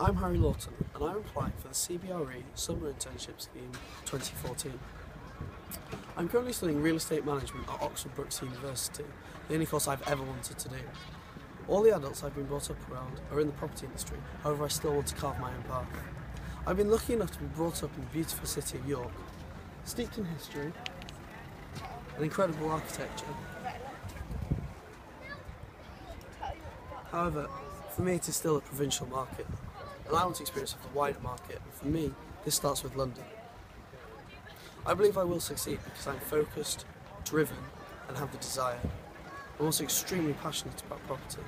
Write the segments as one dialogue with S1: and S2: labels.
S1: I'm Harry Lawton and I'm applying for the CBRE Summer Internship Scheme 2014. I'm currently studying Real Estate Management at Oxford Brookes University, the only course I've ever wanted to do. All the adults I've been brought up around are in the property industry, however I still want to carve my own path. I've been lucky enough to be brought up in the beautiful city of York, steeped in history and incredible architecture. However, for me it is still a provincial market, and I want experience of the wider market, and for me this starts with London. I believe I will succeed because I'm focused, driven and have the desire. I'm also extremely passionate about property.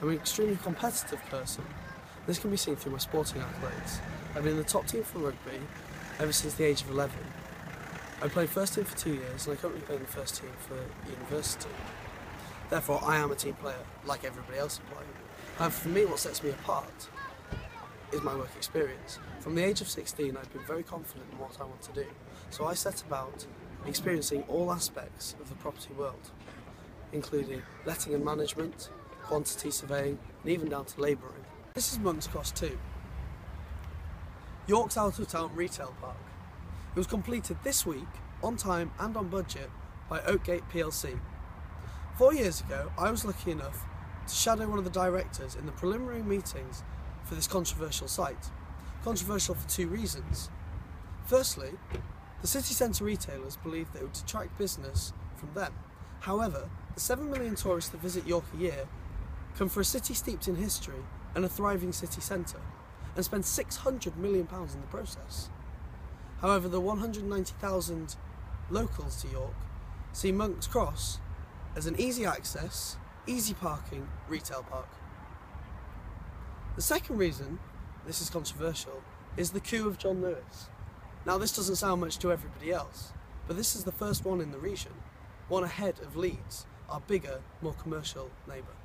S1: I'm an extremely competitive person. This can be seen through my sporting accolades. I've been in the top team for rugby ever since the age of 11. I played first team for 2 years and I currently play in the first team for university. Therefore I am a team player like everybody else applying. However, for me what sets me apart is my work experience. From the age of 16 I've been very confident in what I want to do, so I set about experiencing all aspects of the property world, including letting and management, quantity surveying and even down to labouring. This is Monk's Cross 2, York's out-of-town retail park. It was completed this week, on time and on budget, by Oakgate plc. 4 years ago I was lucky enough to shadow one of the directors in the preliminary meetings for this controversial site. Controversial for two reasons. Firstly, the city centre retailers believed that it would detract business from them. However, the 7 million tourists that visit York a year come for a city steeped in history and a thriving city centre, and spend £600 million in the process. However, the 190,000 locals to York see Monk's Cross as an easy access, easy parking retail park. The second reason this is controversial is the coup of John Lewis. Now this doesn't sound much to everybody else, but this is the first one in the region, one ahead of Leeds, our bigger, more commercial neighbour.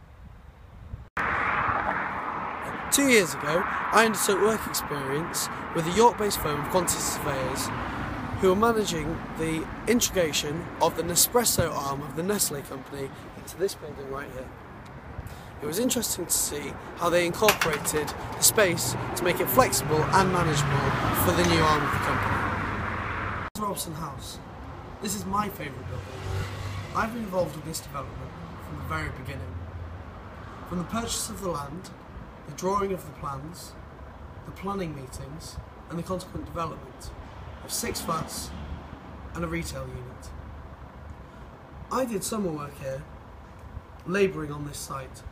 S1: 2 years ago, I undertook work experience with a York-based firm of quantity surveyors who are managing the integration of the Nespresso arm of the Nestle company into this building right here. It was interesting to see how they incorporated the space to make it flexible and manageable for the new arm of the company. This is Robson House. This is my favourite building. I've been involved with this development from the very beginning. From the purchase of the land, the drawing of the plans, the planning meetings and the consequent development of 6 flats and a retail unit. I did summer work here, labouring on this site.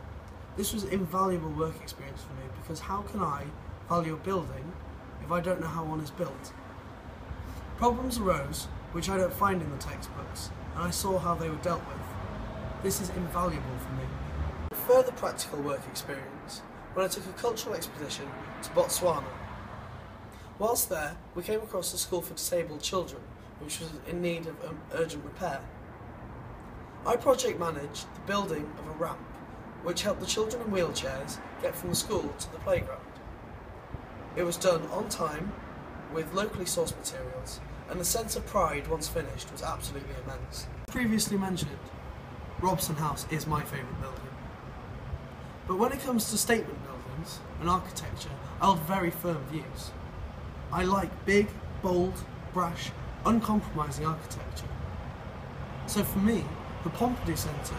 S1: This was invaluable work experience for me because how can I value a building if I don't know how one is built? Problems arose which I don't find in the textbooks, and I saw how they were dealt with. This is invaluable for me. Further practical work experience when I took a cultural expedition to Botswana. Whilst there, we came across a school for disabled children, which was in need of urgent repair. I project managed the building of a ramp, which helped the children in wheelchairs get from the school to the playground. It was done on time, with locally sourced materials, and the sense of pride once finished was absolutely immense. As previously mentioned, Robson House is my favourite building. But when it comes to statement buildings and architecture, I hold very firm views. I like big, bold, brash, uncompromising architecture. So for me, the Pompidou Centre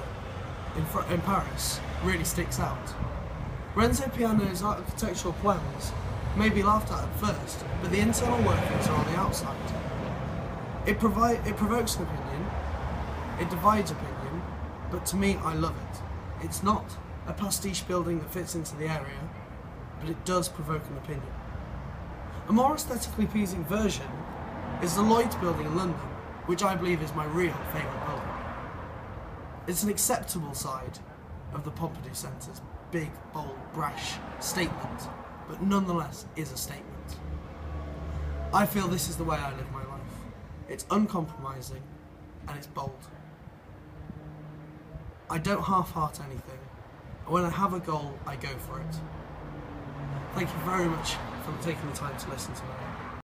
S1: in Paris really sticks out. Renzo Piano's architectural plans may be laughed at first, but the internal workings are on the outside. It provokes an opinion, it divides opinion, but to me I love it. It's not a pastiche building that fits into the area, but it does provoke an opinion. A more aesthetically pleasing version is the Lloyd's building in London, which I believe is my real favourite building. It's an acceptable side of the Pompidou Centre's big, bold, brash statement, but nonetheless is a statement. I feel this is the way I live my life. It's uncompromising and it's bold. I don't half-heart anything. When I have a goal, I go for it. Thank you very much for taking the time to listen to me.